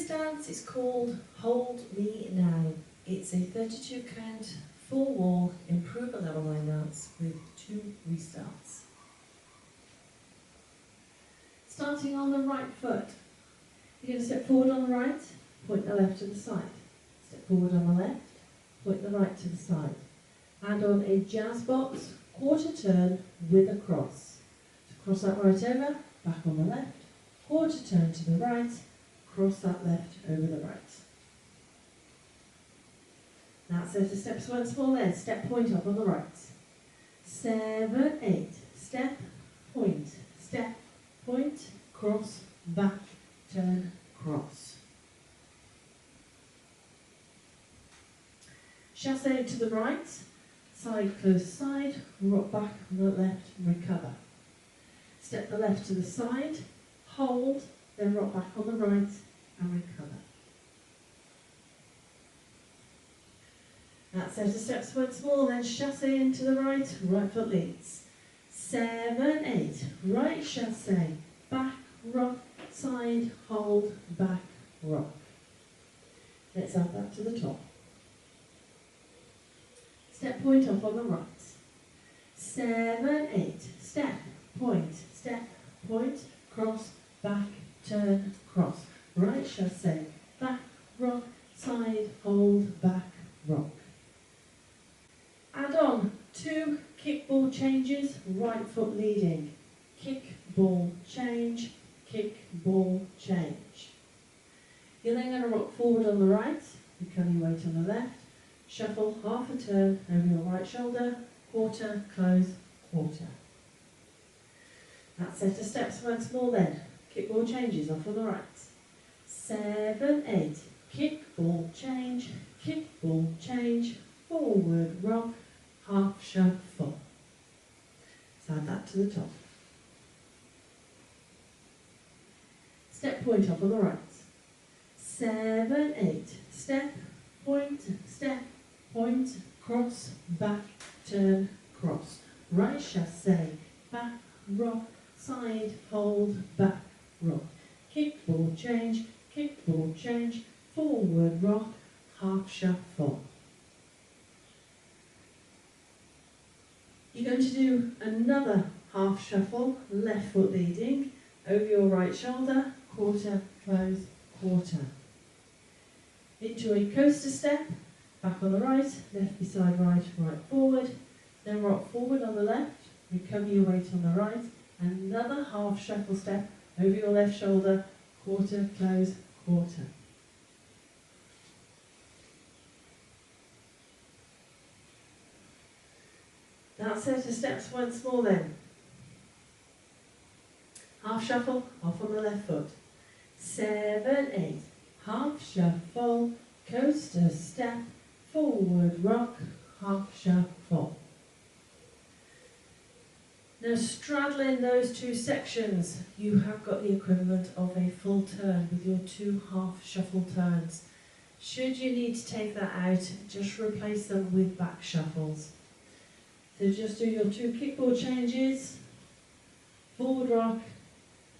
This dance is called Hold Me Now. It's a 32 count, full wall, improver level line dance with 2 restarts. Starting on the right foot, you're going to step forward on the right, point the left to the side. Step forward on the left, point the right to the side. And on a jazz box, quarter turn with a cross. So cross that right over, back on the left, quarter turn to the right, cross that left over the right. That's it for steps once more then. Step point up on the right. 7, 8. Step, point, cross, back, turn, cross. Chassé to the right, side close side, rock back on the left, recover. Step the left to the side, hold, then rock back on the right and recover. That's it, steps once more, then chassé into the right, right foot leads. 7, 8, right chassé, back, rock, side, hold, back, rock. Let's add that to the top. Step point up on the right. 7, 8, step, point, cross, back, turn, cross. Right chassé, back, rock, side, hold, back, rock. Add on 2 kick ball changes, right foot leading. Kick, ball, change, kick, ball, change. You're then going to rock forward on the right, recover your weight on the left, shuffle half a turn over your right shoulder, quarter, close, quarter. That set of steps once more then. Kick ball changes off on the right. 7, 8, kick, ball, change, forward, rock, half shuffle. Let's add that to the top. Step point up on the right. 7, 8, step, point, cross, back, turn, cross. Right chassé, back, rock, side, hold, back, rock. Kick, ball, change, forward, rock, half shuffle. You're going to do another half shuffle, left foot leading, over your right shoulder, quarter, close, quarter. Into a coaster step, back on the right, left beside right, right forward, then rock forward on the left, recover your weight on the right, another half shuffle step over your left shoulder, quarter, close, quarter. That set of steps once more then. Half shuffle, off on the left foot. 7, 8, half shuffle, coaster step, forward rock, half shuffle. Now straddling those 2 sections, you have got the equivalent of a full turn with your 2 half shuffle turns. Should you need to take that out, just replace them with back shuffles. So just do your 2 kickball changes, forward rock,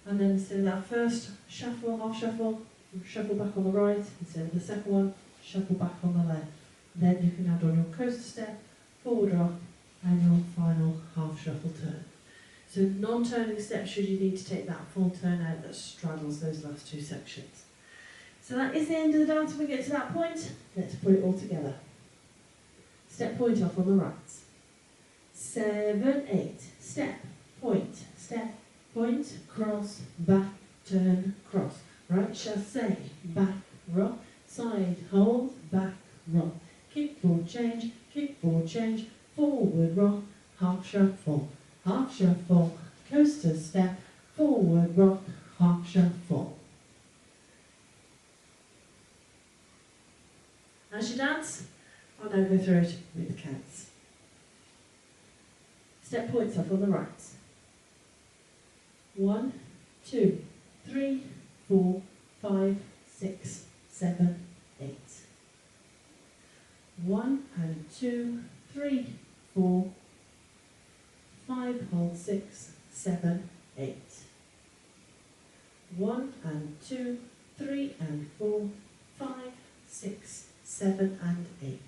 and then instead of that first shuffle, half shuffle, shuffle back on the right, instead of the second one, shuffle back on the left. Then you can add on your coaster step, forward rock, and your final half shuffle turn. So non-turning steps should you need to take that full turn out that straddles those last 2 sections. So that is the end of the dance. When we get to that point, let's put it all together. Step point off on the right. 7, 8, step, point, cross, back, turn, cross. Right chassé, back, rock, side, hold, back, rock. Kick, ball, change, forward, rock, half shuffle, coaster step, forward, rock, half shuffle. As you dance, I'll now go through it with the counts. Step points up on the right. 1, 2, 3, 4, 5, 6, 7, 8. 1 and 2, 3, 4, 5, hold 6, 7, 8. 1 and 2, 3 and 4, 5, 6, 7 and 8.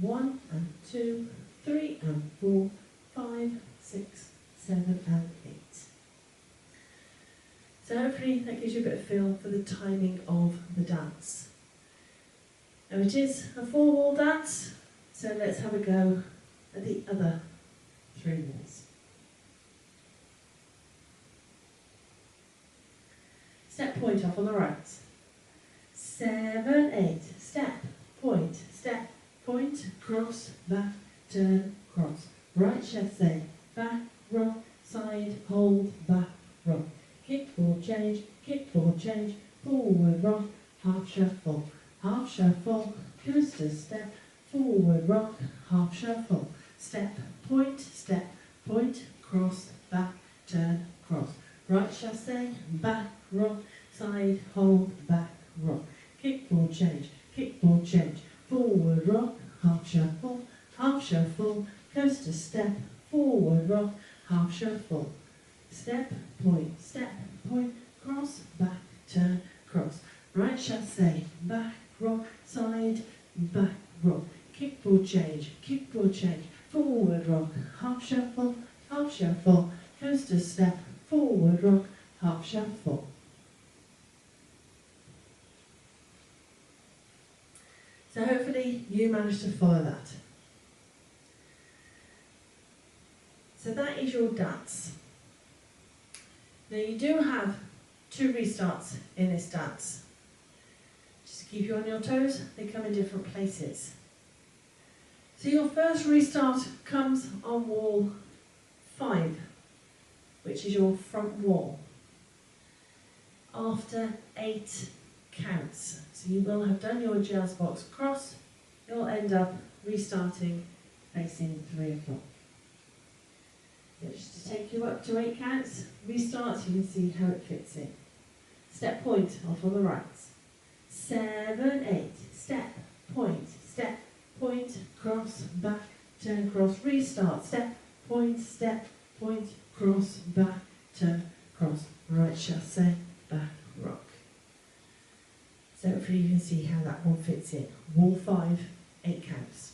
1 and 2, 3 and 4, 5, 6, 7 and 8. So hopefully that gives you a bit of feel for the timing of the dance. Now it is a 4-wall dance, so let's have a go at the other 3 walls. Step, point off on the right. 7, 8, step, point, cross, back, turn, cross. Right chassé, back, rock, side, hold, back, rock. Kick, forward, change, forward, rock, half shuffle, coaster step, forward, rock, half shuffle. Step, point, cross, back, turn, cross. Right chassé, back, rock, side, hold, back, rock. Kick, forward, change, forward, rock, half shuffle, coaster step, forward, rock, half shuffle. Step, point, cross, back, turn, cross. Right chassé, back, rock, side, back, rock. Kick, forward, change, forward, rock, half shuffle, coaster step, forward, rock, half shuffle. So hopefully you managed to follow that. So that is your dance. Now you do have 2 restarts in this dance. Just to keep you on your toes, they come in different places. So your first restart comes on wall 5, which is your front wall, after 8 counts. So you will have done your jazz box cross, you'll end up restarting facing 3 o'clock. Just to take you up to 8 counts, restart, you can see how it fits in. Step, point off on the right. 7, 8, step, point, cross, back, turn, cross, restart, step, point, cross, back, turn, cross, right chassé, back, rock. So hopefully you can see how that one fits in. Wall 5, 8 counts.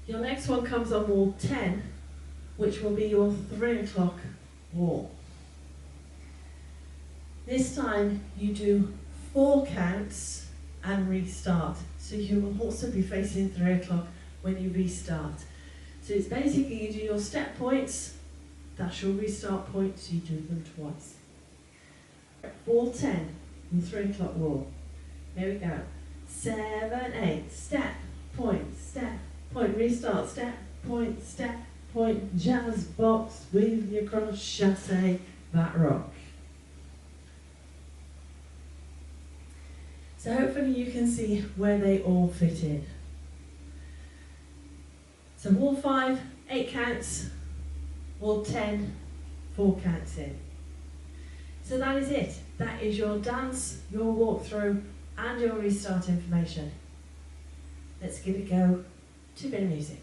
Your next one comes on wall 10, which will be your 3 o'clock wall. This time you do 4 counts and restart. So you will also be facing 3 o'clock when you restart. So it's basically you do your step points, that's your restart point, so you do them twice. Wall 10, and 3 o'clock wall. Here we go. 7, 8, step, point, restart, step, point, jazz box with your cross chassé, back rock. So hopefully you can see where they all fit in. So wall 5, 8 counts, wall 10, 4 counts in. So that is it. That is your dance, your walkthrough, and your restart information. Let's give it a go to a bit of music.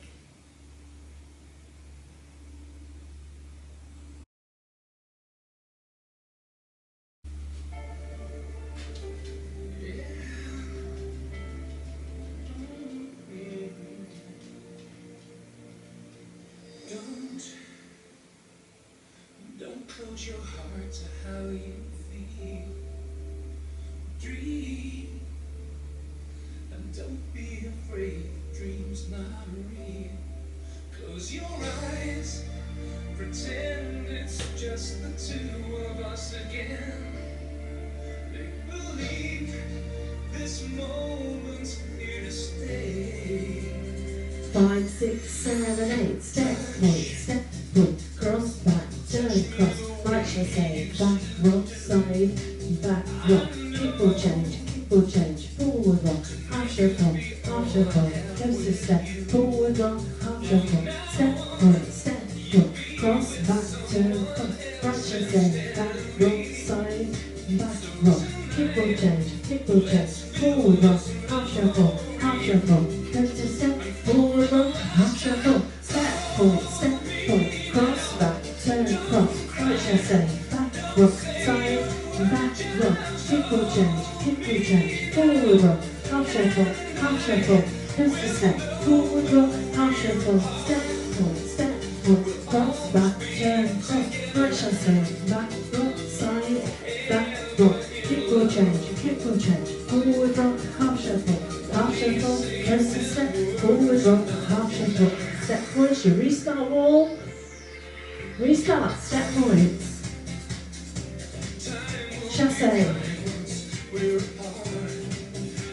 Don't close your heart to how you feel. Dream, and don't be afraid. Dream's not real. Close your eyes, pretend it's just the 2 of us again. Make believe this moment's here to stay. 5, 6, 7, 8, step, point, cross, back, turn, cross, right chassé, back, rock, side, back, rock, kick or change, forward rock, half shuffle, coaster step, forward rock, half shuffle, step, point, cross, back, turn, cross, right chassé, back, rock, side, back, rock, kick or change, forward rock, half shuffle, coaster step, forward rock, half shuffle, step, point, cross, back, turn, cross, right chassé, back, rock, side, change, forward rock, half shuffle, just a step, forward rock, half shuffle, step forward, cross, back, turn, cross, right chasse, back, rock, side, back, rock, kick, change, forward rock, half shuffle, just a step, forward rock, half shuffle, step points, you restart wall, restart, step points, chasse,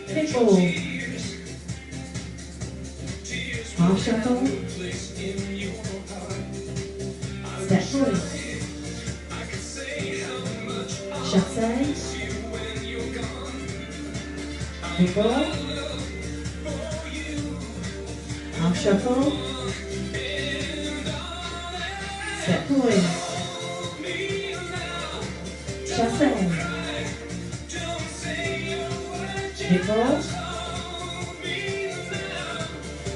kick ball, half shuffle, step points, chasse, kick ball, half shuffle, step points, chasse, kick ball,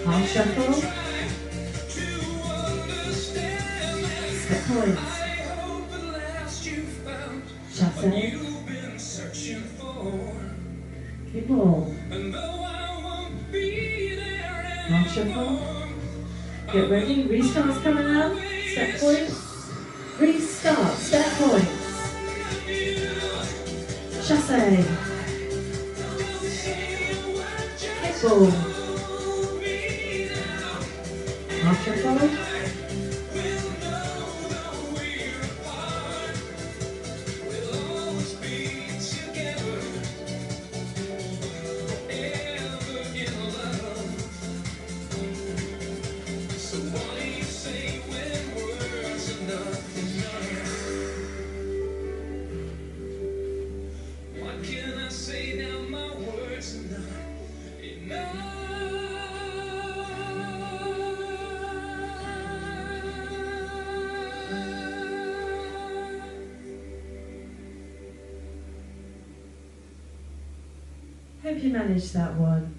half shuffle, step points, chasse, kick ball, half shuffle, get ready, restart's coming up, step points, restart, step points, chasse, kick ball, half shuffle, hope you managed that one.